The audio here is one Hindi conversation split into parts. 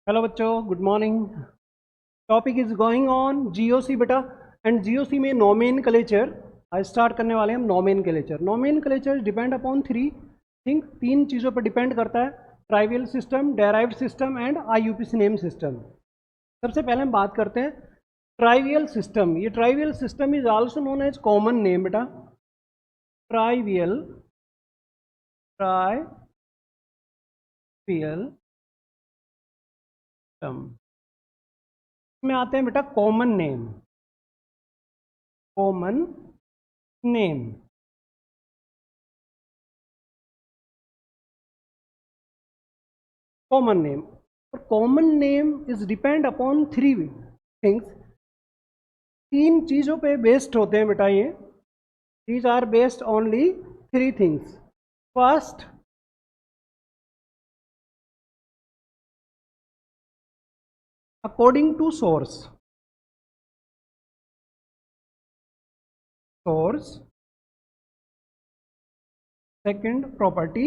हेलो बच्चों, good morning. Topic is going on GOC बेटा। एंड जीओसी में नोमेनक्लेचर आज स्टार्ट करने वाले हैं हम। Nomenclature depend upon three thing, तीन चीज़ों पर डिपेंड करता है। Trivial system, derived system and IUPAC name system. सबसे पहले हम बात करते हैं ट्राइवियल सिस्टम। ये trivial system is also known as common name बेटा। ट्राइवियल सिस्टम में आते हैं बेटा common name. Common name common name और common name is depend upon three things. तीन चीज़ों पे बेस्ड होते हैं बेटा ये। These are based only three things. First, according to source. Second, property.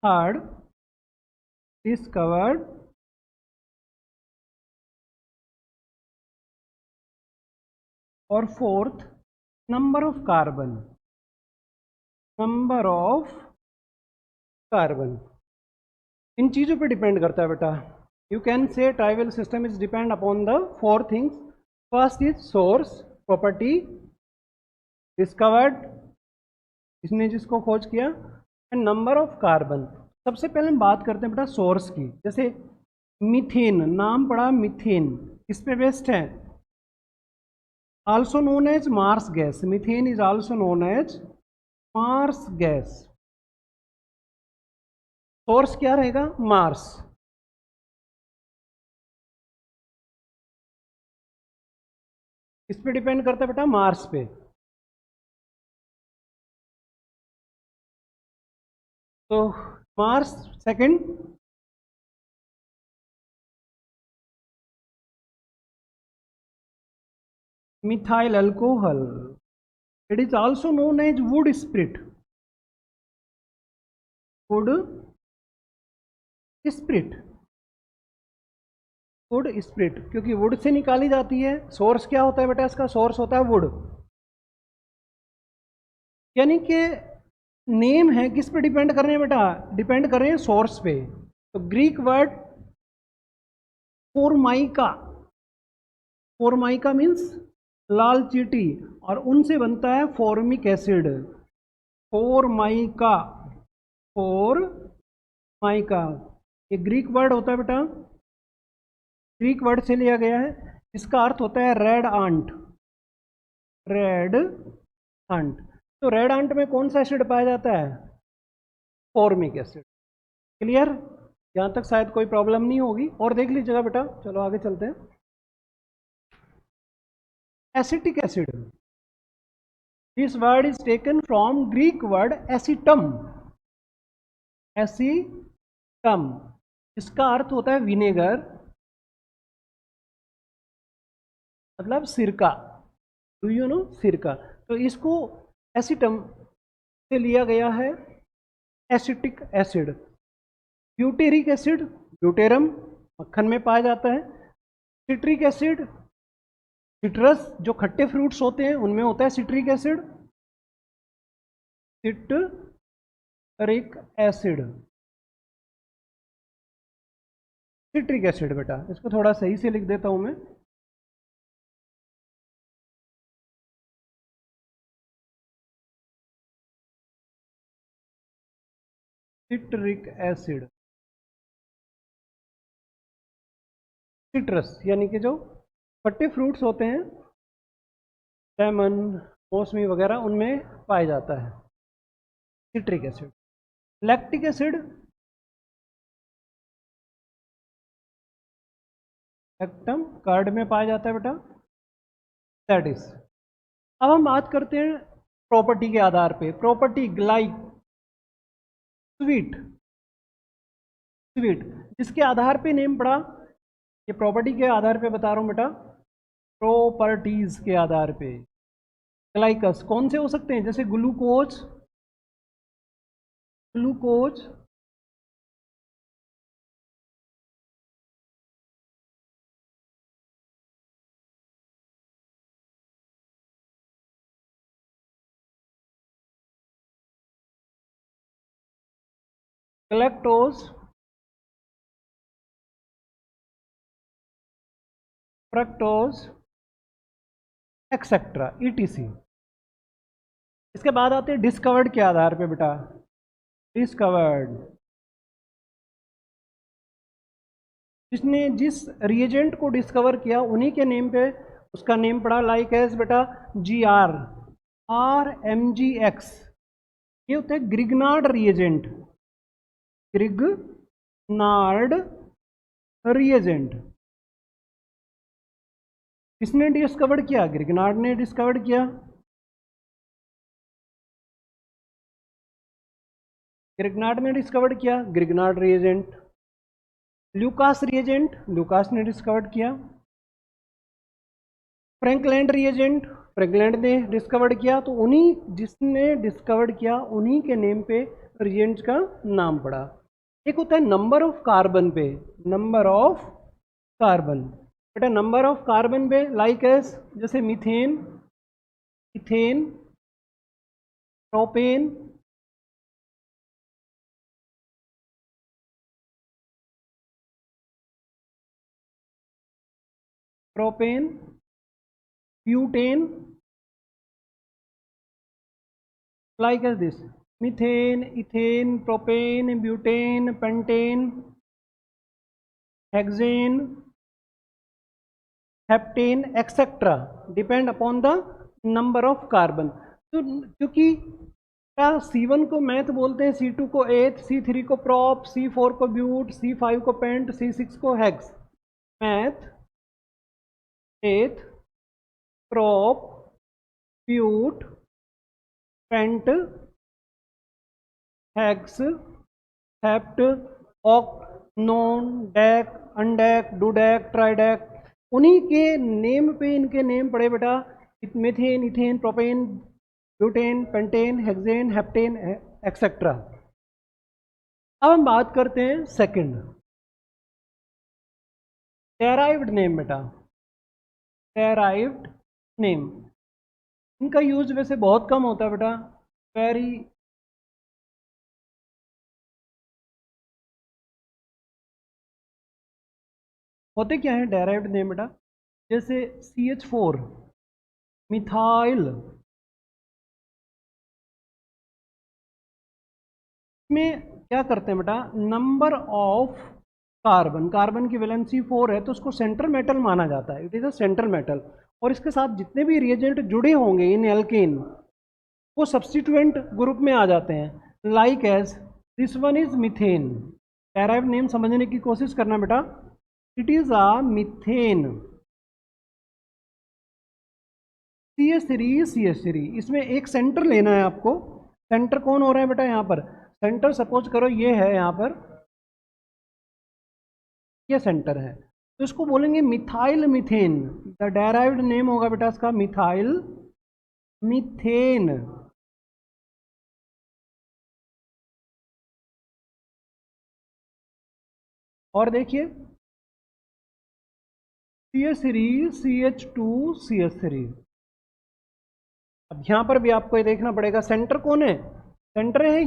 Third, discovered. और फोर्थ, नंबर ऑफ कार्बन। इन चीज़ों पे डिपेंड करता है बेटा। You can say trivial system is depend upon the four things. First is source, property, discovered, इसने जिसको खोज किया, एंड नंबर ऑफ कार्बन। सबसे पहले हम बात करते हैं बेटा सोर्स की। जैसे मीथेन, नाम पड़ा मीथेन, किस पे बेस्ड है? Also known as marsh gas. Methane is also known as marsh gas. Source क्या रहेगा? मार्स। किस पे डिपेंड करता है बेटा? मार्स पे। तो marsh. Second, methyl alcohol, it is also known as wood spirit. Wood spirit, wood spirit, क्योंकि वुड से निकाली जाती है। सोर्स क्या होता है बेटा? इसका सोर्स होता है वुड। यानी कि नेम है किस पे डिपेंड कर रहे हैं बेटा? डिपेंड कर रहे हैं सोर्स पे। तो ग्रीक वर्ड फोरमाइका, फोरमाइका मीन्स लाल चीटी, और उनसे बनता है फॉर्मिक एसिड। फोरमाइका, फोरमाइका, ये ग्रीक वर्ड होता है बेटा। ग्रीक वर्ड से लिया गया है। इसका अर्थ होता है रेड आंट। Red ant. तो रेड आंट में कौन सा एसिड पाया जाता है? Formic acid. क्लियर? यहां तक शायद कोई प्रॉब्लम नहीं होगी, और देख लीजिएगा बेटा। चलो आगे चलते हैं। Acetic acid, this word is taken from Greek word acetum. Acetum, इसका अर्थ होता है विनेगर, मतलब सिरका। Do you know? सिरका। तो इसको एसिटम से लिया गया है acetic acid. Butyric acid, butyrum, मक्खन में पाया जाता है। सिट्रिक एसिड, सिट्रस, जो खट्टे फ्रूट्स होते हैं उनमें होता है citric acid. Citric acid, citric acid बेटा, इसको थोड़ा सही से लिख देता हूं मैं। सिट्रिक एसिड, सिट्रस यानी कि जो खट्टे फ्रूट्स होते हैं, लेमन, मौसमी वगैरह, उनमें पाया जाता है citric acid. Lactic acid, lactam, curd में पाया जाता है बेटा। That is. अब हम बात करते हैं प्रॉपर्टी के आधार पे। प्रॉपर्टी लाइक स्वीट, स्वीट जिसके आधार पे नेम पड़ा। ये प्रॉपर्टी के आधार पे बता रहा हूं बेटा, प्रॉपर्टीज के आधार पे। ग्लाइकस कौन से हो सकते हैं? जैसे glucose, glucose, galactose, fructose, etcetera ETC। इसके बाद आते हैं डिस्कवर्ड के आधार पे बेटा, डिस्कवर्ड, जिसने जिस रिएजेंट को डिस्कवर किया उन्हीं के नेम पे उसका नेम पड़ा, लाइक एज बेटा GRMGX, ये होते हैं ग्रिग्नार्ड रिएजेंट, ग्रिग्नार्ड रिएजेंट। किसने डिस्कवर किया? ग्रिग्नार्ड ने डिस्कवर किया। ग्रिग्नार्ड ने डिस्कवर किया, Grignard reagent. Lucas reagent, Lucas ने डिस्कवर किया। फ्रैंकलैंड रिएजेंट, फ्रैंकलैंड ने डिस्कवर किया। तो उन्हीं जिसने डिस्कवर किया उन्हीं के नेम पे रिएजेंट्स का नाम पड़ा। एक होता है नंबर ऑफ कार्बन पे, नंबर ऑफ कार्बन, बेटा नंबर ऑफ कार्बन पे लाइक एस, जैसे methane, ethane, propane, propane, butane, like as this, methane, ethane, propane, butane, pentane, hexane, heptane, etc. depend upon the number of carbon। तो क्योंकि C1 को मैथ बोलते हैं, C2 को एथ, C3 को प्रॉप, C4 को ब्यूट, C5 को पेंट, C6 को hex. Meth, eth, prop, but, pent, hex, hept, oct, non, dec, undec, dodec, tridec, उन्हीं के नेम पे इनके नेम पड़े बेटा, methane, ethane, propane, butane, pentane, hexane, heptane, etcetera. अब हम बात करते हैं सेकंड, डेराइव्ड नेम बेटा, डेराइव्ड नेम। इनका यूज वैसे बहुत कम होता है बेटा, वेरी होते क्या है डेराइव्ड नेम बेटा, जैसे CH4 मिथाइल, में क्या करते हैं बेटा, नंबर ऑफ कार्बन, कार्बन की वैलेंसी 4 है तो उसको सेंट्रल मेटल माना जाता है, it is a central metal. और इसके साथ जितने भी रिएजेंट जुड़े होंगे इन एल्केन वो सब्स्टिट्यूएंट ग्रुप में आ जाते हैं, like as this one is methane. Derived name समझने की कोशिश करना बेटा, it is a methane. CH3, इसमें एक सेंटर लेना है आपको। सेंटर कौन हो रहा है बेटा यहाँ पर, सेंटर सपोज करो ये है, यहाँ पर ये सेंटर है, तो इसको बोलेंगे methyl methane. The derived name होगा बेटा इसका मिथाइल मीथेन। और देखिए CH3, CH2, CH3। अब यहां पर भी आपको ये देखना पड़ेगा सेंटर कौन है, सेंटर है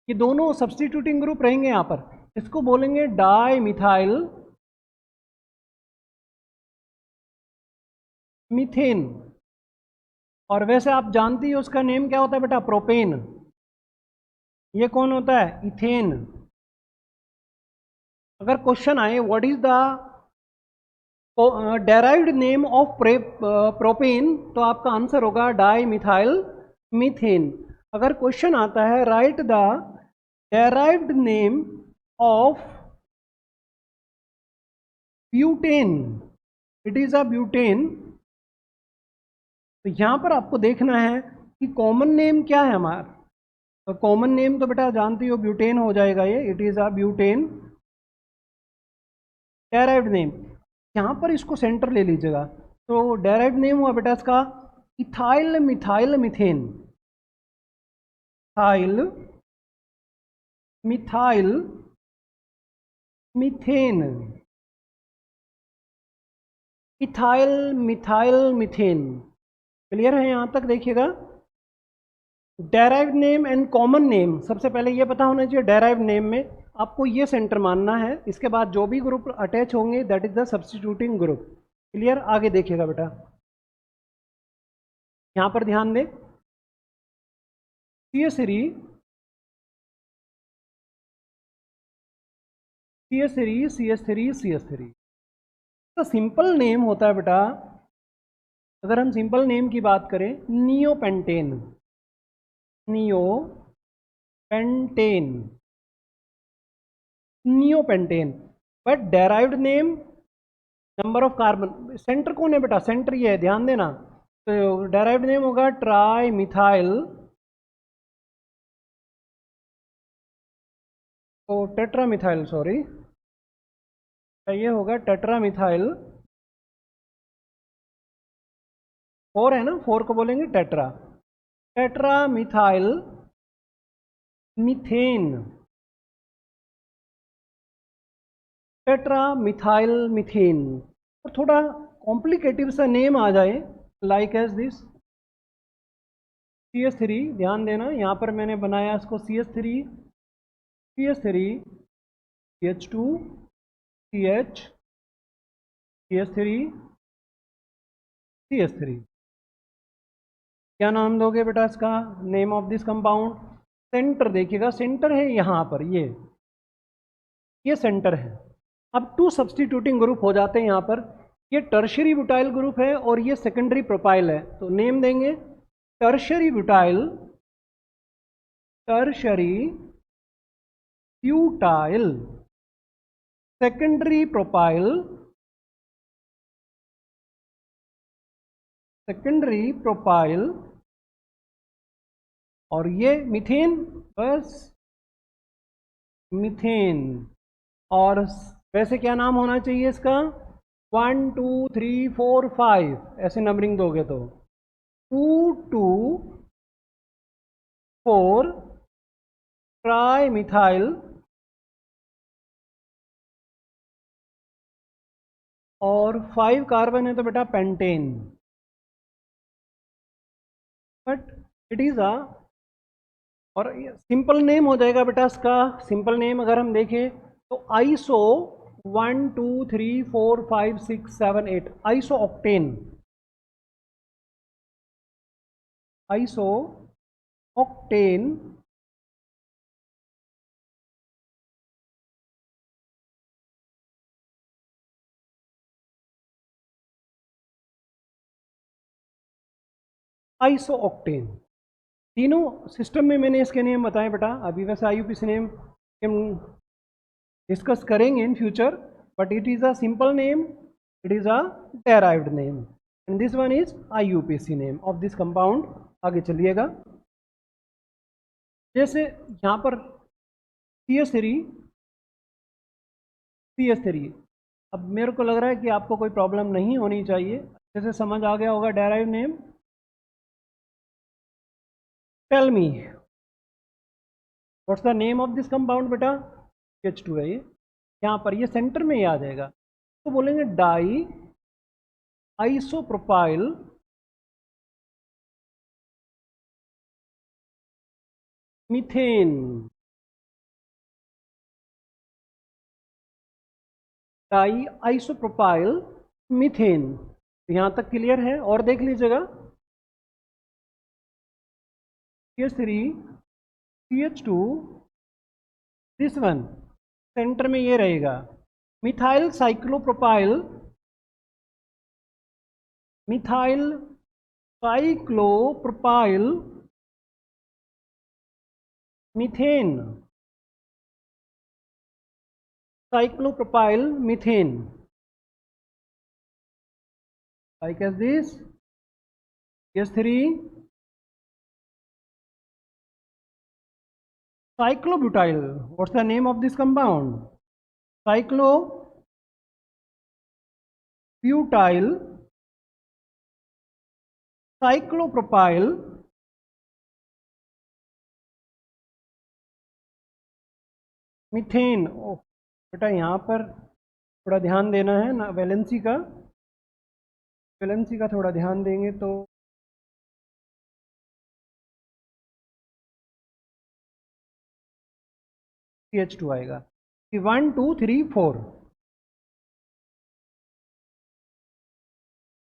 ये दोनों सब्स्टिट्यूटिंग ग्रुप रहेंगे यहां पर, इसको बोलेंगे डाई मिथाइल मीथेन। और वैसे आप जानती हो उसका नेम क्या होता है बेटा, प्रोपेन। ये कौन होता है, इथेन। अगर क्वेश्चन आए what is the derived name of propane, तो आपका आंसर होगा डाई मिथाइल मीथेन। अगर क्वेश्चन आता है right the derived name of butane, it is a butane, तो यहां पर आपको देखना है कि कॉमन नेम क्या है हमारा। तो कॉमन नेम तो बेटा जानती हो ब्यूटेन हो जाएगा ये, it is a butane. Derived name यहाँ पर इसको सेंटर ले लीजिएगा, तो डायरेक्ट नेम हुआ बेटा इसका ethyl methyl methane, ethyl methyl methane, ethyl methyl methane. Clear है यहाँ तक? देखिएगा, derived name and common name, सबसे पहले ये पता होना चाहिए। डेराइव्ड नेम में आपको ये सेंटर मानना है, इसके बाद जो भी ग्रुप अटैच होंगे that is the substituting group. Clear? आगे देखिएगा बेटा, यहाँ पर ध्यान दें, CH3 CH3 CH3 CH3 तो सिंपल नेम होता है बेटा। अगर हम सिंपल नेम की बात करें, neopentane, neopentane, neopentane. But derived name, number of carbon, centre कौन है बेटा? सेंटर ये है, ध्यान देना। तो डेराइव्ड नेम होगा ट्राई मिथाइल, तो टेट्रा मिथाइल, सॉरी, ये होगा टेट्रा मिथाइल। 4 है ना, 4 को बोलेंगे tetra, tetra methyl methane, tetra methyl methane. और थोड़ा कॉम्प्लिकेटिव सा नेम आ जाए, लाइक एज दिस CH3, ध्यान देना यहाँ पर मैंने बनाया इसको CH3 CH3 CH2 CH CH3 CH3। क्या नाम दोगे बेटा इसका? Name of this compound. Centre देखिएगा, सेंटर है यहाँ पर, ये सेंटर है। अब 2 सब्स्टिट्यूटिंग ग्रुप हो जाते हैं यहाँ पर। ये टर्शरी ब्यूटाइल ग्रुप है और ये सेकेंडरी प्रोपाइल है, तो नेम देंगे tertiary butyl, tertiary butyl, secondary propyl, secondary propyl, और ये मीथेन, बस मीथेन। और वैसे क्या नाम होना चाहिए इसका? 1 2 3 4 5 ऐसे नंबरिंग दोगे तो 2 2 4 ट्राई मिथाइल, और 5 कार्बन है तो बेटा पेंटेन। बट इट इज अ, और सिंपल नेम हो जाएगा बेटा इसका। सिंपल नेम अगर हम देखें तो iso 1 2 3 4 5 6 7 8, iso octane, iso octane, iso octane. तीनों सिस्टम में मैंने इसके नेम बताए बेटा। अभी वैसे IUPAC नेम हम डिस्कस करेंगे in future, but it is a simple name, it is a derived name, and this one is IUPAC name of this compound. आगे चलिएगा, जैसे यहाँ पर CH3 CH3। अब मेरे को लग रहा है कि आपको कोई प्रॉब्लम नहीं होनी चाहिए, अच्छे से समझ आ गया होगा derive name. Tell me what's the name of this compound बेटा? CH2 है ये, यहाँ पर ये सेंटर में ही आ जाएगा, तो बोलेंगे di isopropyl methane, di isopropyl methane. यहाँ तक क्लियर है? और देख लीजिएगा, CH3 CH2, this one centre में ये रहेगा, methyl cyclopropyl, methyl cyclopropyl methane, cyclopropyl methane, like as this CH3 cyclobutyl. What's the name of this compound? Cyclobutyl cyclopropyl methane. ओ बेटा यहाँ पर थोड़ा ध्यान देना है ना, वैलेंसी का थोड़ा ध्यान देंगे तो CH2 आएगा कि 1 2 3 4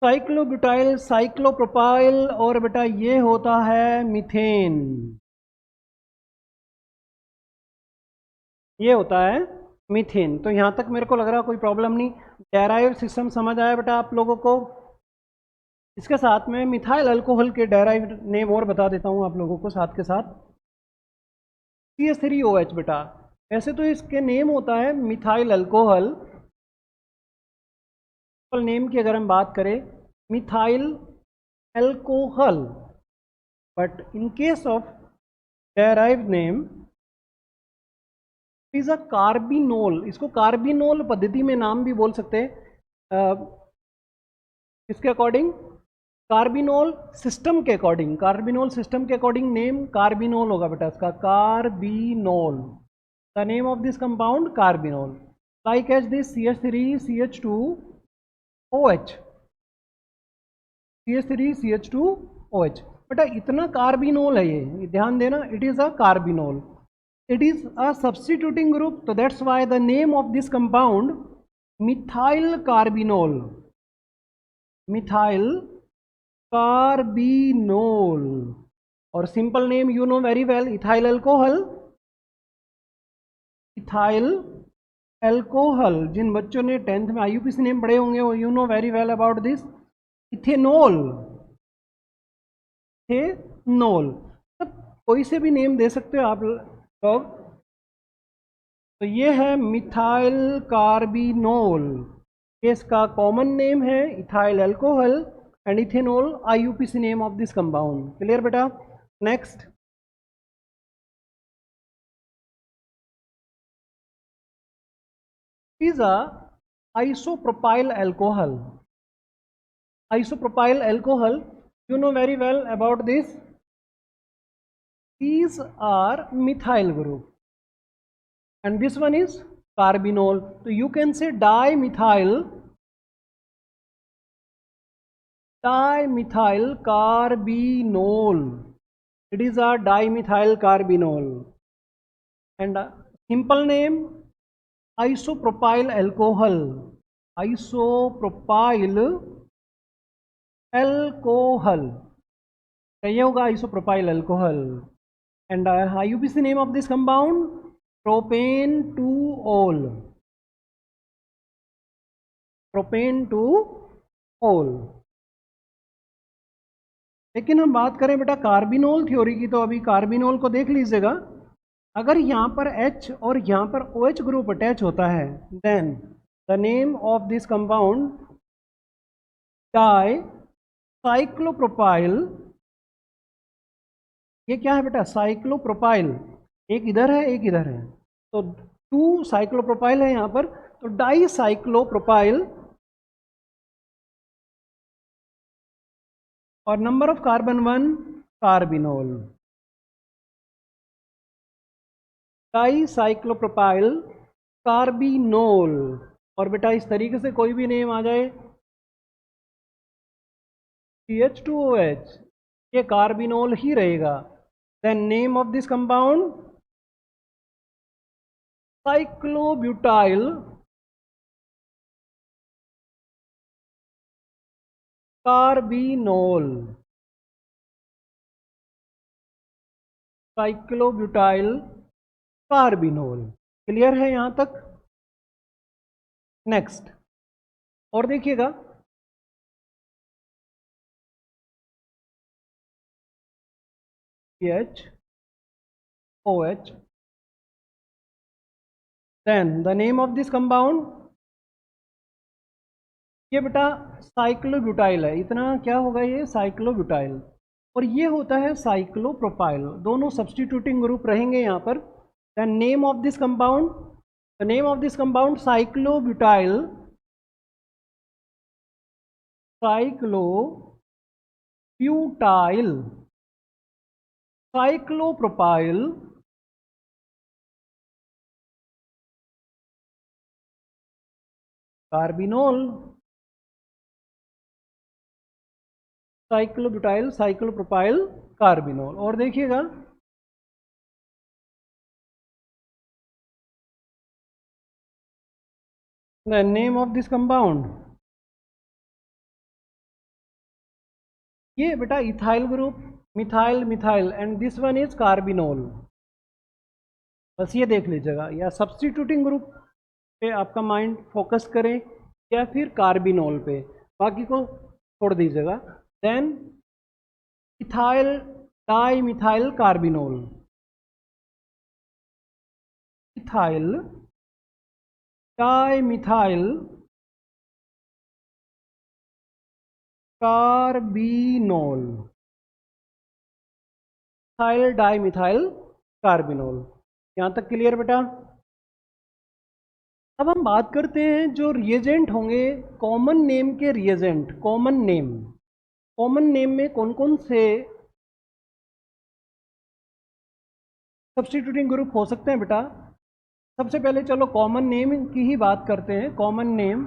साइक्लोब्यूटाइल, साइक्लोप्रोपाइल, और बेटा ये होता है मीथेन। ये होता है मीथेन। तो यहाँ तक मेरे को लग रहा कोई प्रॉब्लम नहीं, डेराइव सिस्टम समझ आया बेटा आप लोगों को। इसके साथ में मिथाइल अल्कोहल के डेराइव नेम और बता देता हूँ आप लोगों को साथ के साथ। CH3OH बेटा, वैसे तो इसके नेम होता है मिथाइल अल्कोहल, नेम की अगर हम बात करें methyl alcohol, but in case of derived name is a carbinol. इसको कार्बिनोल पद्धति में नाम भी बोल सकते हैं। इसके अकॉर्डिंग कार्बिनोल सिस्टम के अकॉर्डिंग, कार्बिनोल सिस्टम के अकॉर्डिंग नेम कार्बिनोल होगा बेटा इसका, carbinol. The name of this compound carbinol, like as this CH3CH2OH, CH3CH2OH। बेटा इतना कार्बिनोल है ये ध्यान देना, it is a carbinol, it is a substituting group, so that's why the name of this compound methyl carbinol, methyl carbinol, और simple name you know very well, ethyl alcohol, ethyl alcohol। जिन बच्चों ने 10th में IUPAC नेम पढ़े होंगे वो you know very well about this, ethanol, ethanol. कोई से भी नेम दे सकते हो आप लोग। तो ये है मिथाइल कार्बिनोल, ये इसका कॉमन नेम है, ethyl alcohol and ethanol IUPAC name of this compound. Clear बेटा? Next is a isopropyl alcohol. Isopropyl alcohol, you know very well about this, these are methyl group and this one is carbinol, so you can say dimethyl carbinol, it is a dimethyl carbinol, and simple name isopropyl alcohol, isopropyl alcohol, ये होगा isopropyl alcohol, and IUPAC name of this compound propane 2-ol, propane 2-ol। लेकिन हम बात करें बेटा कार्बिनोल थ्योरी की, तो अभी कार्बिनोल को देख लीजिएगा, अगर यहाँ पर H और यहाँ पर OH ग्रुप अटैच होता है, then the name of this compound di cyclopropyl. ये क्या है बेटा? साइक्लोप्रोपाइल, एक इधर है एक इधर है, तो 2 साइक्लोप्रोपाइल है यहाँ पर, तो डाई साइक्लोप्रोपाइल, और number of carbon 1 carbinol, di cyclopropyl carbinol. और बेटा इस तरीके से कोई भी नेम आ जाए, CH2OH, ये कार्बिनोल ही रहेगा, then name of this compound cyclobutyl carbinol, cyclobutyl carbinol. Clear है यहां तक? नेक्स्ट और देखिएगा, CH-OH, then the name of this compound, ये बेटा साइक्लोब्यूटाइल है, इतना क्या होगा ये साइक्लोब्यूटाइल, और ये होता है साइक्लोप्रोपाइल, दोनों सब्स्टिट्यूटिंग ग्रुप रहेंगे यहाँ पर। Then name of this compound, the name of this compound cyclobutyl, cyclobutyl cyclopropyl carbinol, cyclobutyl, cyclopropyl, carbinol. और देखिएगा the name of this compound, ये बेटा ethyl group, methyl methyl, and this one is carbinol. बस ये देख लीजिएगा, या सब्स्टिट्यूटिंग ग्रुप पे आपका माइंड फोकस करे या फिर कार्बिनोल पे, बाकी को छोड़ दीजिएगा। Then ethyl di methyl carbinol, ethyl di methyl carbinol, ethyl di methyl carbinol. यहां तक क्लियर बेटा? अब हम बात करते हैं जो रिएजेंट होंगे, कॉमन नेम के रिएजेंट। कॉमन नेम में कौन कौन से सब्स्टिट्यूटिंग ग्रुप हो सकते हैं बेटा? सबसे पहले चलो कॉमन नेम की ही बात करते हैं। कॉमन नेम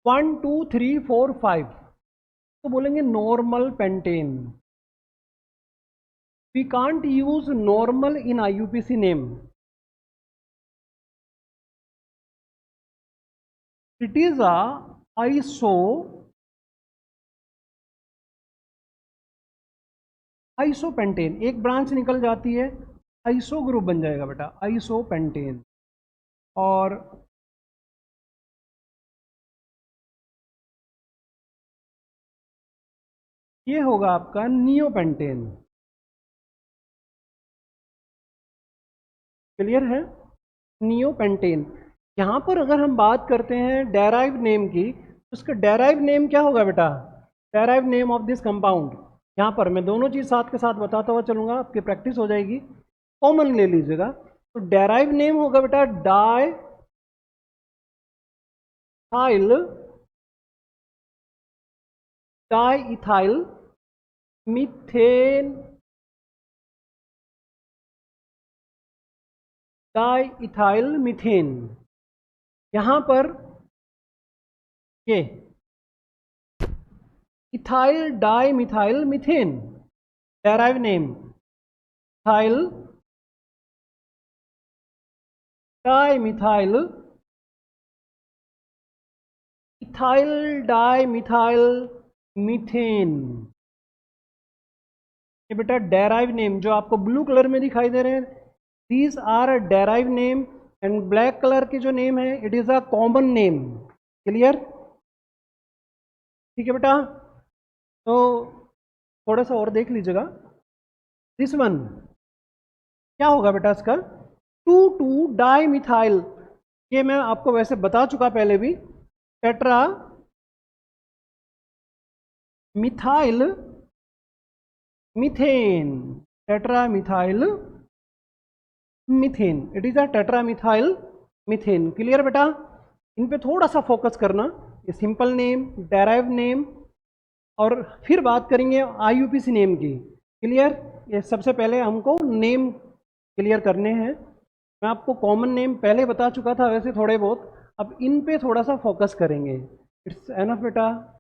1 2 3 4 5, तो बोलेंगे normal pentane. We can't use normal in IUPAC name, it is a isopentane. एक ब्रांच निकल जाती है, आइसो ग्रुप बन जाएगा बेटा, आइसोपेंटेन। और ये होगा आपका नियोपेंटेन। क्लियर है? नियोपेंटेन। यहां पर अगर हम बात करते हैं डेराइव नेम की, उसका डेराइव नेम क्या होगा बेटा? Derive name of this compound. यहाँ पर मैं दोनों चीज साथ के साथ बताता हुआ चलूंगा, आपकी प्रैक्टिस हो जाएगी। कॉमन ले लीजिएगा, तो डेराइव नेम होगा बेटा डाइइथाइल मीथेन, डाइइथाइल मीथेन। यहां पर ये ethyl di methyl methane, derive name ethyl di methyl, ethyl di methyl methane. ये बेटा डेराइव नेम जो आपको ब्लू कलर में दिखाई दे रहे हैं, these are derive name, and black colour के जो नेम है it is a common name. Clear? ठीक है बेटा? तो थोड़ा सा और देख लीजिएगा। दिस वन क्या होगा बेटा इसका? 2 डाई मिथाइल, ये मैं आपको वैसे बता चुका पहले भी, tetra methyl methane, tetra methyl methane, it is a tetra methyl methane. Clear बेटा? इन पे थोड़ा सा फोकस करना, ये सिंपल नेम, डेराइव नेम, और फिर बात करेंगे IUPAC नेम की। क्लियर? ये सबसे पहले हमको नेम क्लियर करने हैं। मैं आपको कॉमन नेम पहले बता चुका था वैसे थोड़े बहुत, अब इन पे थोड़ा सा फोकस करेंगे। इट्स एनफ बेटा।